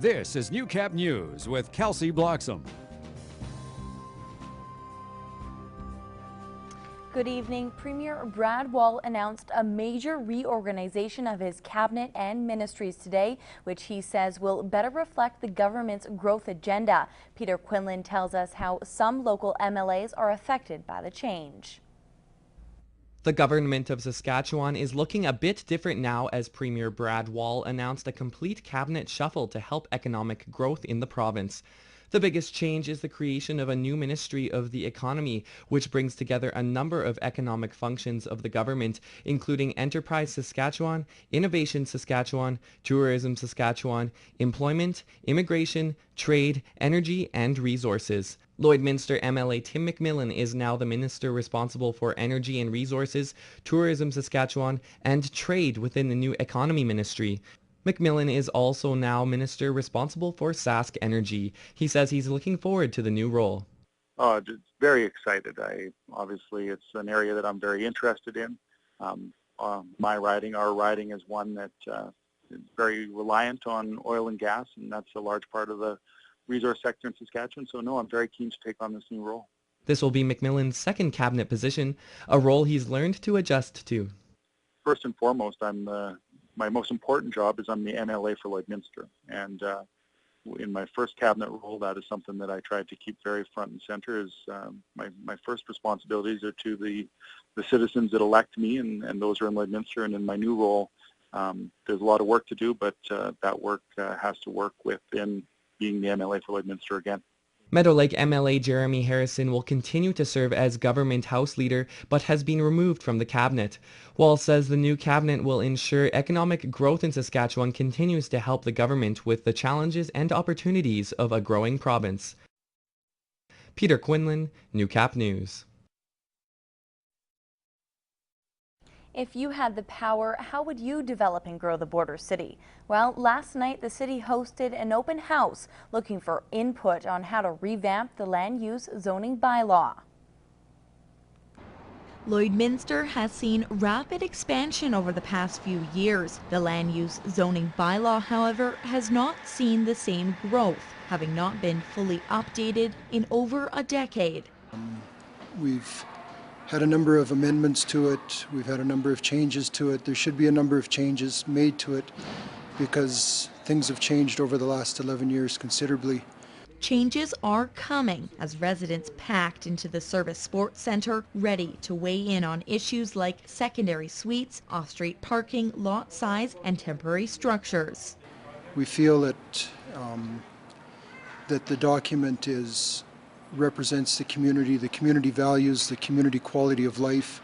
This is Newcap News with Kelsey Bloxam. Good evening. Premier Brad Wall announced a major reorganization of his cabinet and ministries today, which he says will better reflect the government's growth agenda. Peter Quinlan tells us how some local MLAs are affected by the change. The government of Saskatchewan is looking a bit different now as Premier Brad Wall announced a complete cabinet shuffle to help economic growth in the province. The biggest change is the creation of a new Ministry of the Economy, which brings together a number of economic functions of the government, including Enterprise Saskatchewan, Innovation Saskatchewan, Tourism Saskatchewan, Employment, Immigration, Trade, Energy, and Resources. Lloydminster MLA Tim McMillan is now the minister responsible for Energy and Resources, Tourism Saskatchewan, and Trade within the new Economy Ministry. McMillan is also now minister responsible for Sask Energy. He says he's looking forward to the new role. Oh, just very excited. Obviously, it's an area that I'm very interested in. Our riding is one that is very reliant on oil and gas, and that's a large part of the resource sector in Saskatchewan. So no, I'm very keen to take on this new role. This will be McMillan's second cabinet position, a role he's learned to adjust to. First and foremost, my most important job is I'm the MLA for Lloydminster, and in my first cabinet role, that is something that I tried to keep very front and center. Is my first responsibilities are to the citizens that elect me, and those are in Lloydminster. And in my new role, there's a lot of work to do, but that work has to work within being the MLA for Lloydminster again. Meadow Lake MLA Jeremy Harrison will continue to serve as government House Leader, but has been removed from the cabinet. Wall says the new cabinet will ensure economic growth in Saskatchewan continues to help the government with the challenges and opportunities of a growing province. Peter Quinlan, Newcap News. If you had the power, how would you develop and grow the border city? Well, last night the city hosted an open house looking for input on how to revamp the land use zoning bylaw. Lloydminster has seen rapid expansion over the past few years. The land use zoning bylaw, however, has not seen the same growth, having not been fully updated in over a decade. We've had a number of amendments to it. We've had a number of changes to it. There should be a number of changes made to it because things have changed over the last 11 years considerably. Changes are coming as residents packed into the Service Sports Centre, ready to weigh in on issues like secondary suites, off-street parking, lot size, and temporary structures. We feel that the document represents the community values, the community quality of life,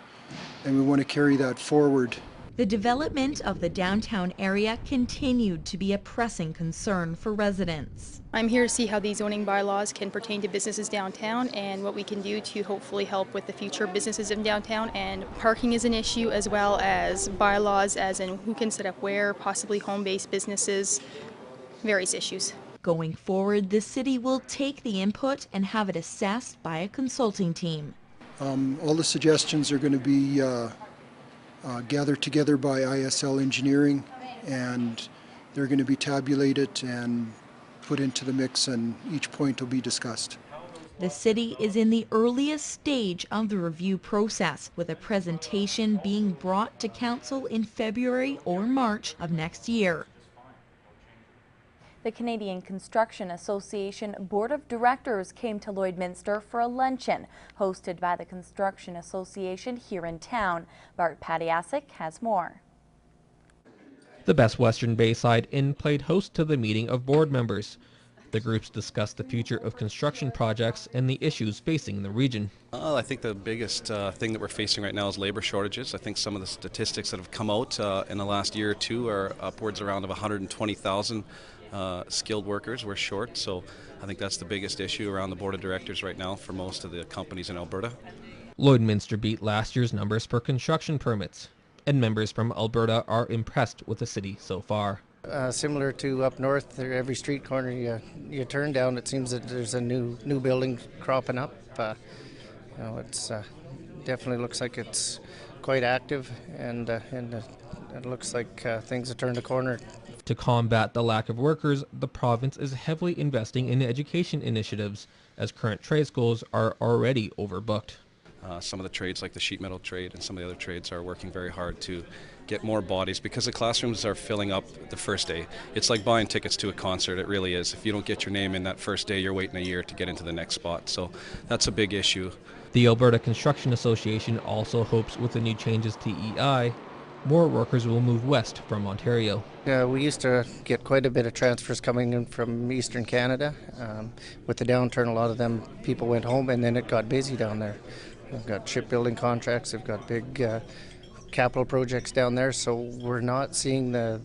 and we want to carry that forward. The development of the downtown area continued to be a pressing concern for residents. I'm here to see how these zoning bylaws can pertain to businesses downtown and what we can do to hopefully help with the future businesses in downtown. And parking is an issue, as well as bylaws as in who can set up where, possibly home-based businesses, various issues. Going forward, the city will take the input and have it assessed by a consulting team. All the suggestions are going to be gathered together by ISL Engineering, and they're going to be tabulated and put into the mix, and each point will be discussed. The city is in the earliest stage of the review process, with a presentation being brought to council in February or March of next year. The Canadian Construction Association Board of Directors came to Lloydminster for a luncheon hosted by the Construction Association here in town. Bart Padiasic has more. The Best Western Bayside Inn played host to the meeting of board members. The groups discussed the future of construction projects and the issues facing the region. I think the biggest thing that we're facing right now is labor shortages. I think some of the statistics that have come out in the last year or two are upwards around of 120,000 skilled workers we're short, so I think that's the biggest issue around the board of directors right now for most of the companies in Alberta. Lloydminster beat last year's numbers for construction permits, and members from Alberta are impressed with the city so far. Similar to up north, every street corner you turn down, it seems that there's a new building cropping up. It's definitely looks like it's quite active, and it looks like things have turned a corner To combat the lack of workers, the province is heavily investing in education initiatives, as current trade schools are already overbooked. Some of the trades, like the sheet metal trade and some of the other trades, are working very hard to get more bodies because the classrooms are filling up the first day. It's like buying tickets to a concert, it really is. If you don't get your name in that first day, you're waiting a year to get into the next spot. So that's a big issue. The Alberta Construction Association also hopes with the new changes to EI, more workers will move west from Ontario. We used to get quite a bit of transfers coming in from Eastern Canada. With the downturn, a lot of them people went home, and then it got busy down there. We've got shipbuilding contracts, we've got big capital projects down there, so we're not seeing a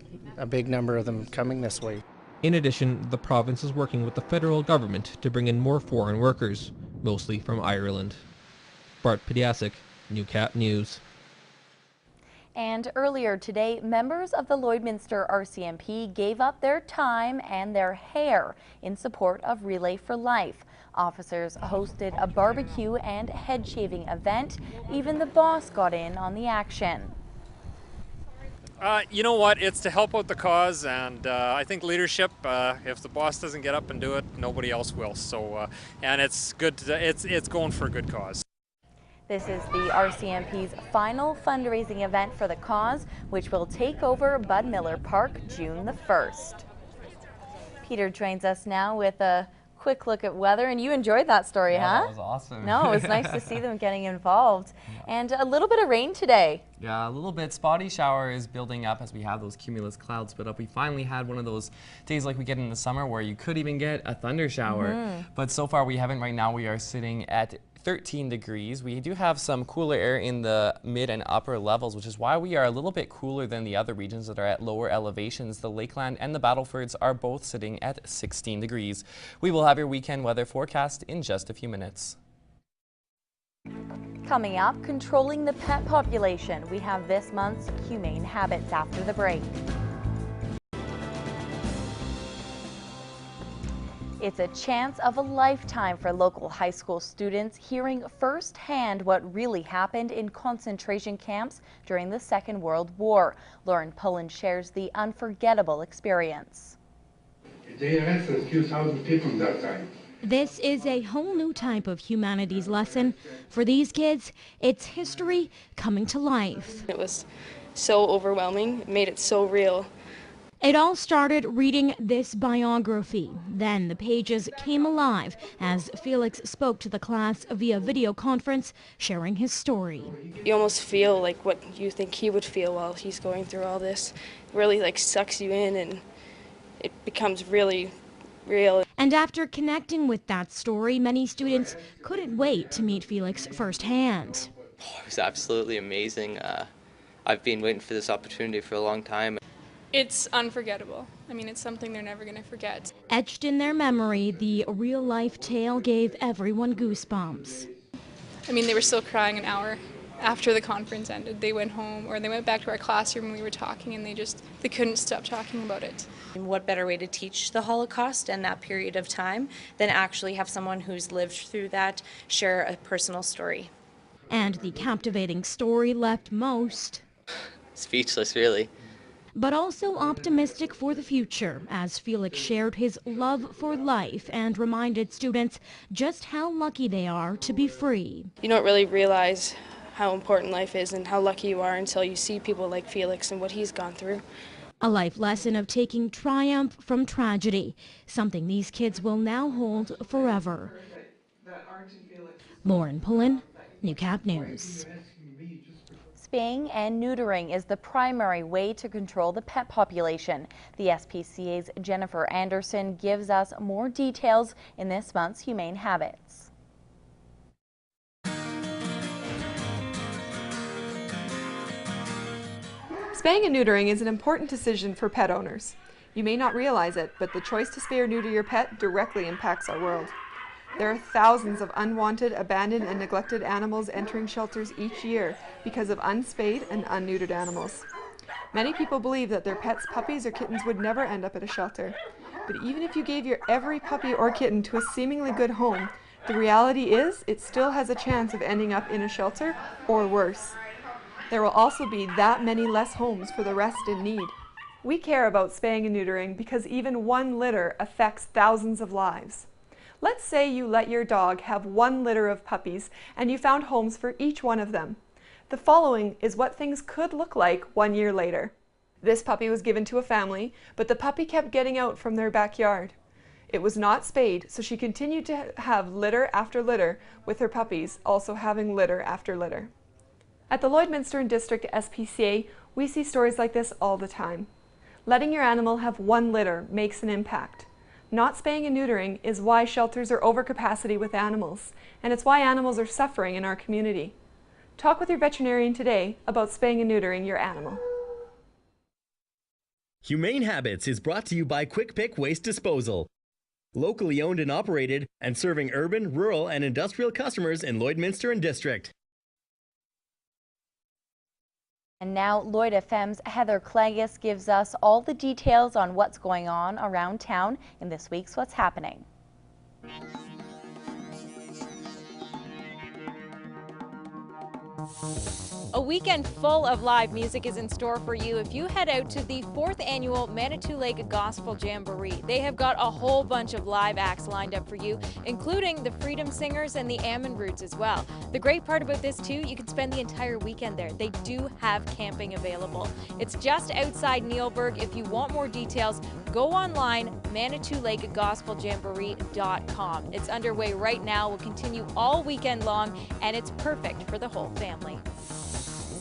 big number of them coming this way. In addition, the province is working with the federal government to bring in more foreign workers, mostly from Ireland. Bart Pediasic, Newcap News. And earlier today, members of the Lloydminster RCMP gave up their time and their hair in support of Relay for Life. Officers hosted a barbecue and head shaving event. Even the boss got in on the action. You know what? It's to help out the cause, and I think leadership. If the boss doesn't get up and do it, nobody else will. So, and it's good. It's going for a good cause. This is the RCMP's final fundraising event for the cause, which will take over Bud Miller Park June the 1st. Peter joins us now with a quick look at weather, and you enjoyed that story, huh? That was awesome. No, it was nice to see them getting involved. And a little bit of rain today. Yeah, a little bit. Spotty shower is building up as we have those cumulus clouds split up. We finally had one of those days like we get in the summer where you could even get a thunder shower. But so far we haven't. Right now we are sitting at 13 degrees. We do have some cooler air in the mid and upper levels, which is why we are a little bit cooler than the other regions that are at lower elevations. The Lakeland and the Battlefords are both sitting at 16 degrees. We will have your weekend weather forecast in just a few minutes. Coming up, controlling the pet population. We have this month's Humane Habits after the break. It's a chance of a lifetime for local high school students hearing firsthand what really happened in concentration camps during the Second World War. Lauren Pullen shares the unforgettable experience. They arrested a few thousand people that time. This is a whole new type of humanities lesson. For these kids, it's history coming to life. It was so overwhelming, it made it so real. It all started reading this biography. Then the pages came alive as Felix spoke to the class via video conference, sharing his story. You almost feel like what you think he would feel while he's going through all this. It really sucks you in, and it becomes really real. And after connecting with that story, many students couldn't wait to meet Felix firsthand. It was absolutely amazing. I've been waiting for this opportunity for a long time. It's unforgettable. I mean, it's something they're never going to forget. Etched in their memory, the real-life tale gave everyone goosebumps. I mean, they were still crying an hour after the conference ended. They went home, or they went back to our classroom and we were talking, and they couldn't stop talking about it. And what better way to teach the Holocaust and that period of time than actually have someone who's lived through that share a personal story. And the captivating story left most speechless, really. But also optimistic for the future, as Felix shared his love for life and reminded students just how lucky they are to be free. You don't really realize how important life is and how lucky you are until you see people like Felix and what he's gone through. A life lesson of taking triumph from tragedy, something these kids will now hold forever. Lauren Pullen, Newcap News. Spaying and neutering is the primary way to control the pet population. The SPCA's Jennifer Anderson gives us more details in this month's Humane Habits. Spaying and neutering is an important decision for pet owners. You may not realize it, but the choice to spay or neuter your pet directly impacts our world. There are thousands of unwanted, abandoned, and neglected animals entering shelters each year because of unspayed and unneutered animals. Many people believe that their pets' puppies or kittens would never end up at a shelter. But even if you gave your every puppy or kitten to a seemingly good home, the reality is it still has a chance of ending up in a shelter or worse. There will also be that many less homes for the rest in need. We care about spaying and neutering because even one litter affects thousands of lives. Let's say you let your dog have one litter of puppies and you found homes for each one of them. The following is what things could look like 1 year later. This puppy was given to a family, but the puppy kept getting out from their backyard. It was not spayed, so she continued to have litter after litter, with her puppies also having litter after litter. At the Lloydminster and District SPCA, we see stories like this all the time. Letting your animal have one litter makes an impact. Not spaying and neutering is why shelters are over capacity with animals, and it's why animals are suffering in our community. Talk with your veterinarian today about spaying and neutering your animal. Humane Habits is brought to you by Quick Pick Waste Disposal. Locally owned and operated, and serving urban, rural, and industrial customers in Lloydminster and District. And now Lloyd FM's Heather Clagis gives us all the details on what's going on around town in this week's What's Happening. A weekend full of live music is in store for you if you head out to the 4th annual Manitou Lake Gospel Jamboree. They have got a whole bunch of live acts lined up for you, including the Freedom Singers and the Ammon Roots as well. The great part about this too, you can spend the entire weekend there. They do have camping available. It's just outside Neilburg. If you want more details, go online, ManitouLakeGospelJamboree.com. It's underway right now, will continue all weekend long, and it's perfect for the whole family.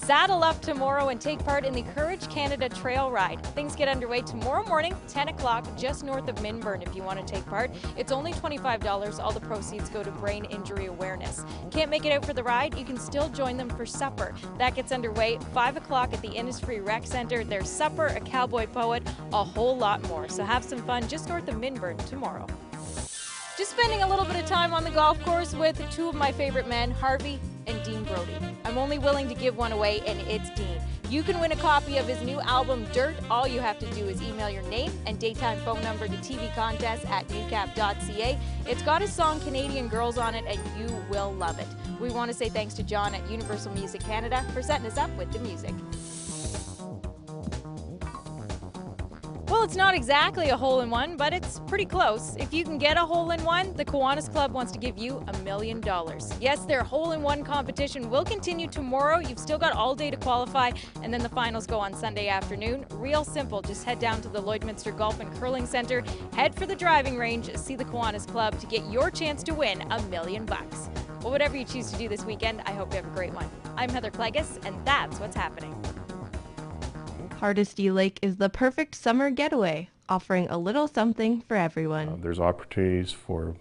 Saddle up tomorrow and take part in the Courage Canada Trail Ride. Things get underway tomorrow morning, 10 o'clock, just north of Minburn if you want to take part. It's only $25. All the proceeds go to brain injury awareness. Can't make it out for the ride? You can still join them for supper. That gets underway 5 o'clock at the Innisfree Rec Center. There's supper, a cowboy poet, a whole lot more. So have some fun just north of Minburn tomorrow. Just spending a little bit of time on the golf course with two of my favorite men, Harvey and Dean Brody. I'm only willing to give one away, and it's Dean. You can win a copy of his new album, Dirt. All you have to do is email your name and daytime phone number to tvcontest@newcap.ca. It's got his song Canadian Girls on it, and you will love it. We want to say thanks to John at Universal Music Canada for setting us up with the music. Well, it's not exactly a hole-in-one, but it's pretty close. If you can get a hole-in-one, the Kiwanis Club wants to give you $1 million. Yes, their hole-in-one competition will continue tomorrow. You've still got all day to qualify, and then the finals go on Sunday afternoon. Real simple. Just head down to the Lloydminster Golf and Curling Center, head for the driving range, see the Kiwanis Club to get your chance to win $1 million. Well, whatever you choose to do this weekend, I hope you have a great one. I'm Heather Clagis, and that's what's happening. Hardesty Lake is the perfect summer getaway, offering a little something for everyone. There's opportunities for,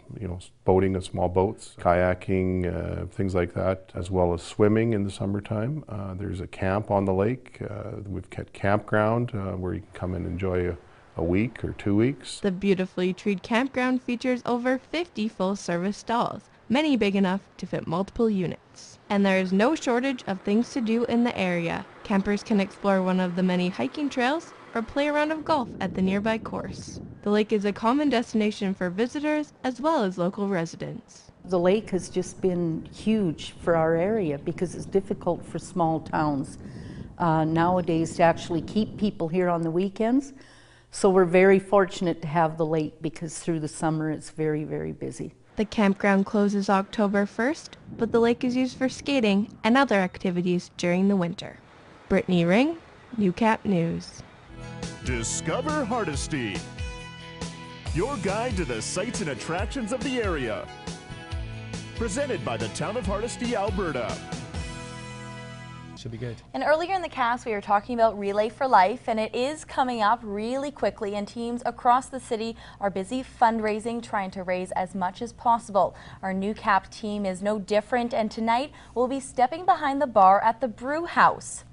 boating in small boats, kayaking, things like that, as well as swimming in the summertime. There's a camp on the lake. We've got campground where you can come and enjoy a week or 2 weeks. The beautifully treed campground features over 50 full-service stalls, many big enough to fit multiple units. And there is no shortage of things to do in the area. Campers can explore one of the many hiking trails or play a round of golf at the nearby course. The lake is a common destination for visitors as well as local residents. The lake has just been huge for our area because it's difficult for small towns nowadays to actually keep people here on the weekends. So we're very fortunate to have the lake because through the summer it's very, very busy. The campground closes October 1st, but the lake is used for skating and other activities during the winter. Brittany Ring, Newcap News. Discover Hardesty, your guide to the sights and attractions of the area. Presented by the town of Hardesty, Alberta. Should be good. And earlier in the cast, we were talking about Relay for Life, and it is coming up really quickly, and teams across the city are busy fundraising, trying to raise as much as possible. Our Newcap team is no different, and tonight we'll be stepping behind the bar at the Brew House,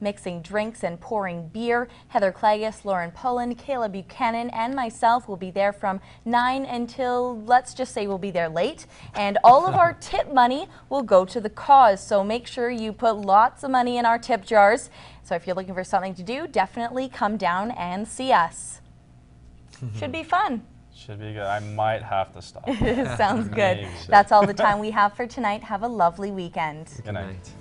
mixing drinks and pouring beer. Heather Clagis, Lauren Pullen, Kayla Buchanan, and myself will be there from 9 until, let's just say we'll be there late. And all of our tip money will go to the cause, so make sure you put lots of money in our tip jars. So if you're looking for something to do, definitely come down and see us. Should be fun. Should be good. I might have to stop. Sounds good. That's all the time we have for tonight. Have a lovely weekend. Good night.